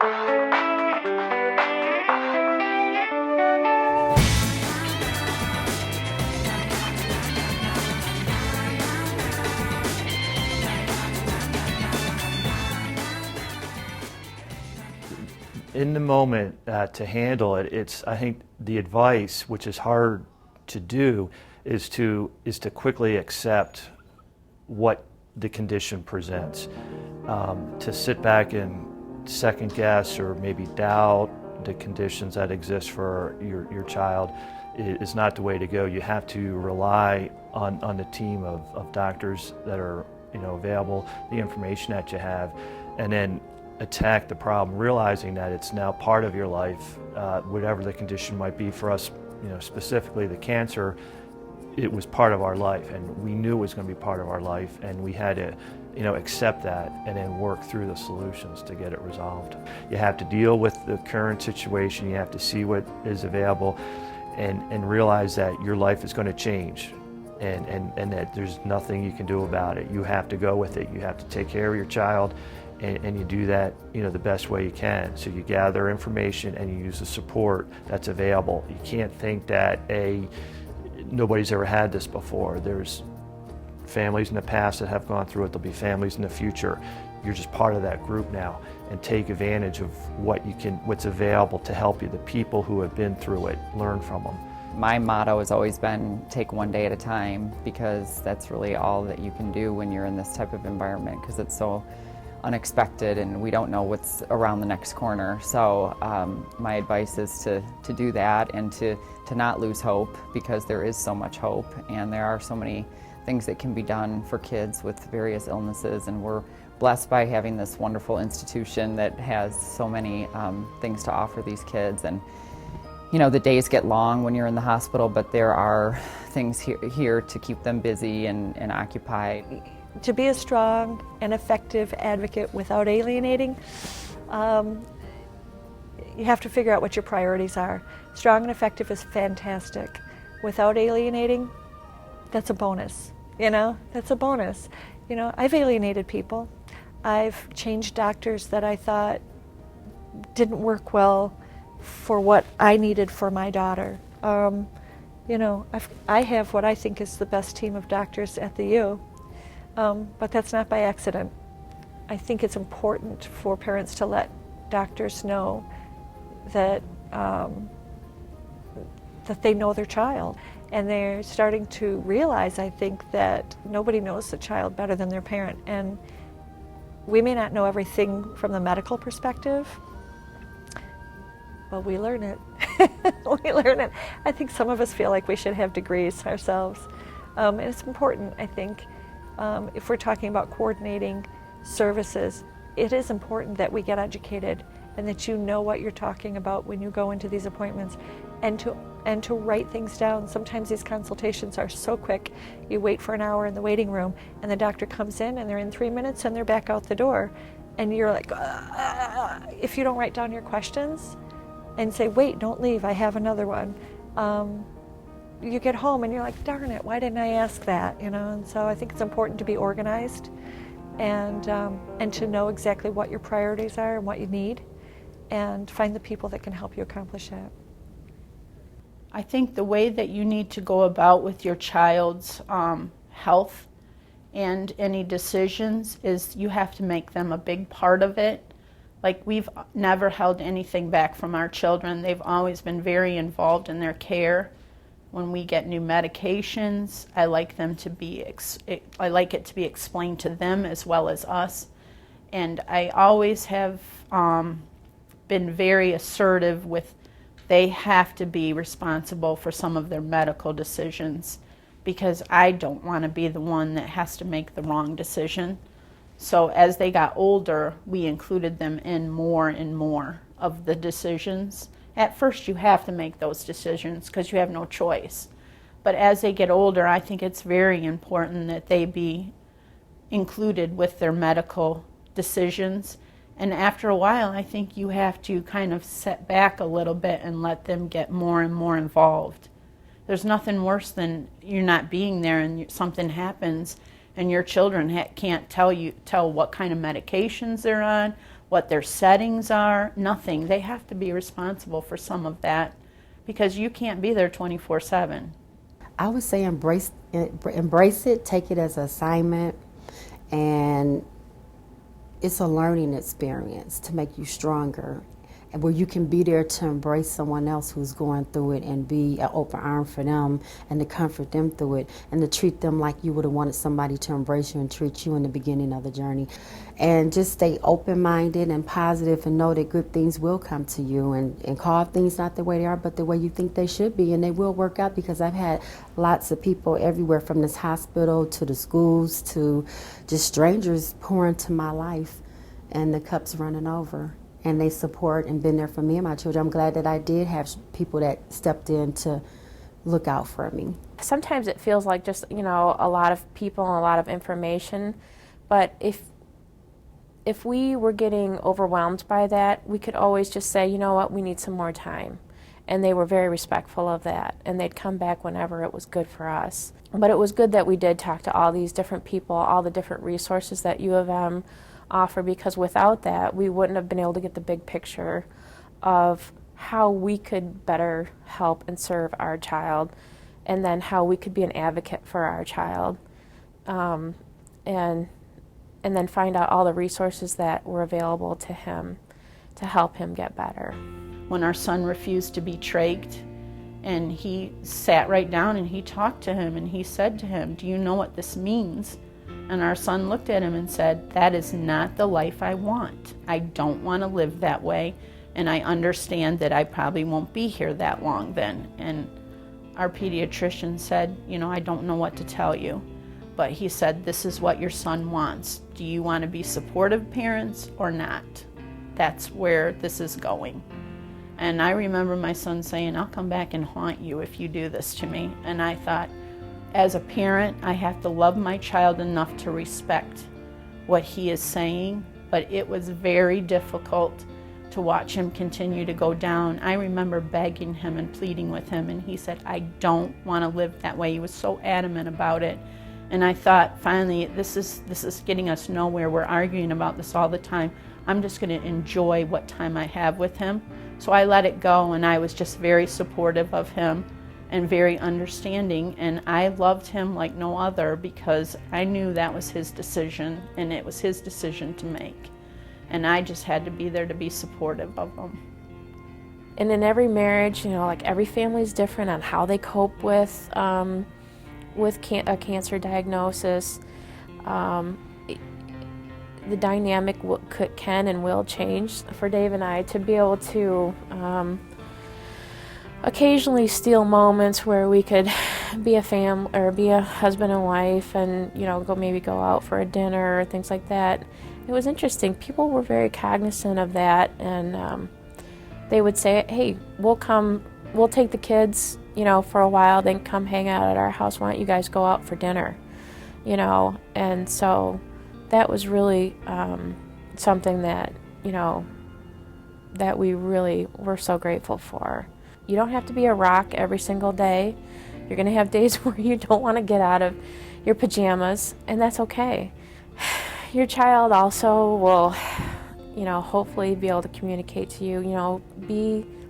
In the moment, to handle it, I think the advice, which is hard to do, is to quickly accept what the condition presents. To sit back and second guess or maybe doubt the conditions that exist for your child is not the way to go. You have to rely on the team of doctors that are available, the information that you have, and then attack the problem, realizing that it's now part of your life, whatever the condition might be. For us, specifically the cancer, it was part of our life, and we knew it was going to be part of our life, and we had to accept that and then work through the solutions to get it resolved. You have to deal with the current situation, you have to see what is available, and realize that your life is going to change, and that there's nothing you can do about it. You have to go with it. You have to take care of your child, and you do that the best way you can. So you gather information and you use the support that's available. You can't think that nobody's ever had this before. There's families in the past that have gone through it. There'll be families in the future. You're just part of that group now, and take advantage of what's available to help you. The people who have been through it, learn from them. My motto has always been take one day at a time, because that's really all that you can do when you're in this type of environment, because it's so unexpected and we don't know what's around the next corner. So my advice is to do that, and to not lose hope, because there is so much hope, and there are so many things that can be done for kids with various illnesses, and we're blessed by having this wonderful institution that has so many things to offer these kids. And the days get long when you're in the hospital, but there are things here to keep them busy and occupied. To be a strong and effective advocate without alienating, you have to figure out what your priorities are. Strong and effective is fantastic. Without alienating, that's a bonus. That's a bonus. I've alienated people. I've changed doctors that I thought didn't work well for what I needed for my daughter. I have what I think is the best team of doctors at the U. But that's not by accident. I think it's important for parents to let doctors know that that they know their child, and they're starting to realize, I think, that nobody knows the child better than their parent. And we may not know everything from the medical perspective, but we learn it. We learn it. I think some of us feel like we should have degrees ourselves. And it's important, I think. If we're talking about coordinating services, it is important that we get educated, and that you know what you're talking about when you go into these appointments, and to write things down. Sometimes these consultations are so quick. You wait for an hour in the waiting room, and the doctor comes in, and they're in 3 minutes, and they're back out the door. And you're like, if you don't write down your questions and say, wait, don't leave, I have another one. You get home and you're like, darn it, why didn't I ask that? And so I think it's important to be organized, and to know exactly what your priorities are and what you need, and find the people that can help you accomplish that. I think the way that you need to go about with your child's health and any decisions is you have to make them a big part of it. Like, we've never held anything back from our children. They've always been very involved in their care. When we get new medications, I like it to be explained to them as well as us. And I always have been very assertive with, they have to be responsible for some of their medical decisions, because I don't want to be the one that has to make the wrong decision. So as they got older, we included them in more and more of the decisions. At first you have to make those decisions because you have no choice. But as they get older, I think it's very important that they be included with their medical decisions. And after a while, I think you have to kind of set back a little bit and let them get more and more involved. There's nothing worse than you're not being there and something happens and your children can't tell what kind of medications they're on, what their settings are, nothing. They have to be responsible for some of that because you can't be there 24/7. I would say embrace it, take it as an assignment, and it's a learning experience to make you stronger, and where you can be there to embrace someone else who's going through it and be an open arm for them and to comfort them through it and to treat them like you would have wanted somebody to embrace you and treat you in the beginning of the journey. And just stay open-minded and positive and know that good things will come to you, and call things not the way they are but the way you think they should be, and they will work out, because I've had lots of people everywhere from this hospital to the schools to just strangers pour into my life, and the cup's running over. And they support and been there for me and my children. I'm glad that I did have people that stepped in to look out for me. Sometimes it feels like just, a lot of people and a lot of information, but if we were getting overwhelmed by that, we could always just say, you know what, we need some more time. And they were very respectful of that, and they'd come back whenever it was good for us. But it was good that we did talk to all these different people, all the different resources that U of M offer, because without that, we wouldn't have been able to get the big picture of how we could better help and serve our child, and then how we could be an advocate for our child, and then find out all the resources that were available to him to help him get better. When our son refused to be trached, and he sat right down and he talked to him and he said to him, "Do you know what this means?" And our son looked at him and said, "That is not the life I want. I don't want to live that way, and I understand that I probably won't be here that long then." And our pediatrician said, "I don't know what to tell you." But he said, "This is what your son wants. Do you want to be supportive parents or not? That's where this is going." And I remember my son saying, "I'll come back and haunt you if you do this to me." And I thought, as a parent, I have to love my child enough to respect what he is saying, but it was very difficult to watch him continue to go down. I remember begging him and pleading with him, and he said, "I don't want to live that way." He was so adamant about it. And I thought, finally, this is getting us nowhere. We're arguing about this all the time. I'm just going to enjoy what time I have with him. So I let it go, and I was just very supportive of him and very understanding, and I loved him like no other, because I knew that was his decision, and it was his decision to make, and I just had to be there to be supportive of him. And in every marriage, like every family is different on how they cope with a cancer diagnosis. The dynamic can and will change. For Dave and I to be able to occasionally steal moments where we could be a family or be a husband and wife, and go out for a dinner or things like that. It was interesting. People were very cognizant of that, and they would say, "Hey, we'll take the kids, for a while, then come hang out at our house. Why don't you guys go out for dinner?" And so that was really something that that we really were so grateful for. You don't have to be a rock every single day. You're going to have days where you don't want to get out of your pajamas, and that's okay. Your child also will, hopefully be able to communicate to you,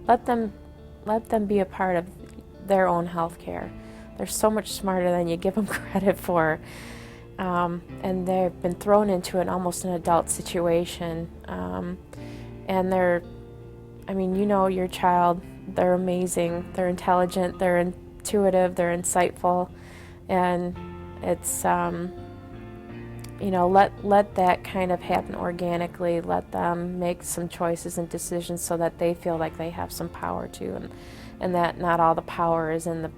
let them be a part of their own health care. They're so much smarter than you give them credit for. And they've been thrown into almost an adult situation. And your child, they're amazing, they're intelligent, they're intuitive, they're insightful, and it's, let that kind of happen organically. Let them make some choices and decisions so that they feel like they have some power too, and that not all the power is in the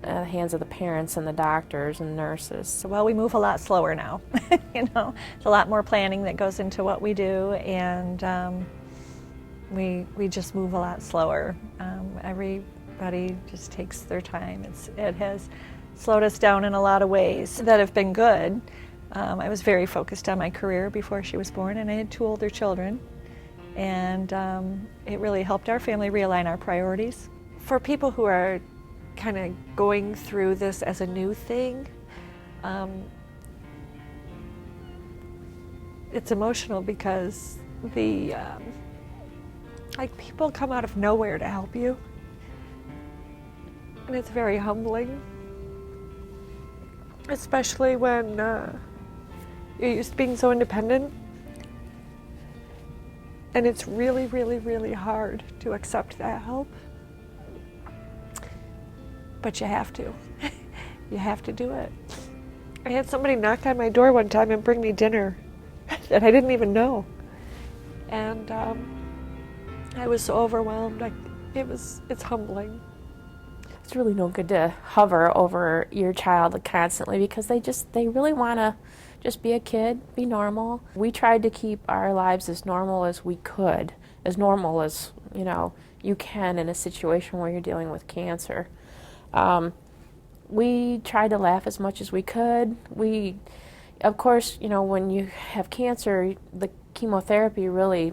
hands of the parents and the doctors and nurses. So we move a lot slower now. There's a lot more planning that goes into what we do, and we just move a lot slower. Everybody just takes their time. It has slowed us down in a lot of ways that have been good. I was very focused on my career before she was born, and I had 2 older children, and it really helped our family realign our priorities. For people who are kind of going through this as a new thing, it's emotional because like people come out of nowhere to help you, and it's very humbling, especially when you're used to being so independent, and it's really, really, really hard to accept that help, but you have to. You have to do it. I had somebody knock on my door one time and bring me dinner that I didn't even know. And I was so overwhelmed. It's humbling. It's really no good to hover over your child constantly because they really want to just be a kid, be normal. We tried to keep our lives as normal as we could, as normal as, you can in a situation where you're dealing with cancer. We tried to laugh as much as we could. Of course, when you have cancer, the chemotherapy really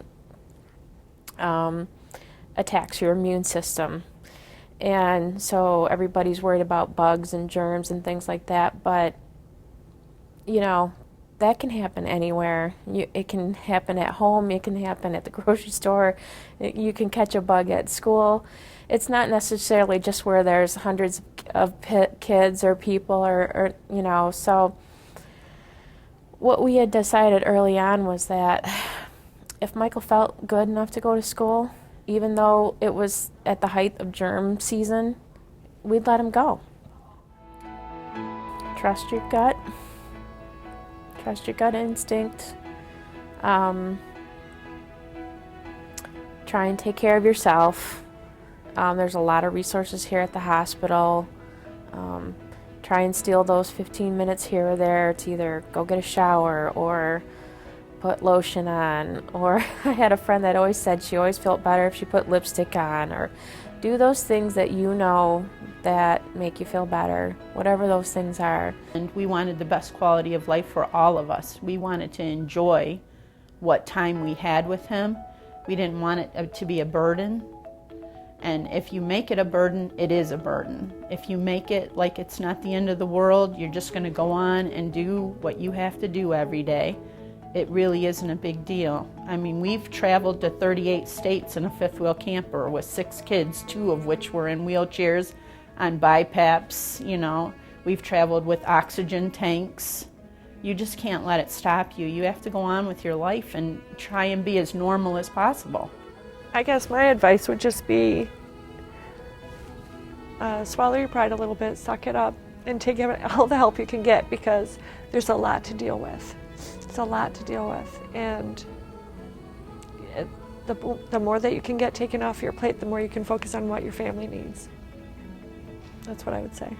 attacks your immune system. And so everybody's worried about bugs and germs and things like that. But, that can happen anywhere. It can happen at home. It can happen at the grocery store. You can catch a bug at school. It's not necessarily just where there's hundreds of kids or people or so what we had decided early on was that if Michael felt good enough to go to school, even though it was at the height of germ season, we'd let him go. Trust your gut. Trust your gut instinct. Try and take care of yourself. There's a lot of resources here at the hospital. Try and steal those 15 minutes here or there to either go get a shower or put lotion on. Or I had a friend that always said she always felt better if she put lipstick on, or do those things that that make you feel better, whatever those things are. And we wanted the best quality of life for all of us. We wanted to enjoy what time we had with him. We didn't want it to be a burden. And if you make it a burden, it is a burden. If you make it like it's not the end of the world, you're just going to go on and do what you have to do every day, it really isn't a big deal. I mean, we've traveled to 38 states in a fifth wheel camper with 6 kids, 2 of which were in wheelchairs on BiPAPs, We've traveled with oxygen tanks. You just can't let it stop you. You have to go on with your life and try and be as normal as possible. I guess my advice would just be swallow your pride a little bit, suck it up, and take all the help you can get, because there's a lot to deal with. It's a lot to deal with, and the more that you can get taken off your plate, the more you can focus on what your family needs. That's what I would say.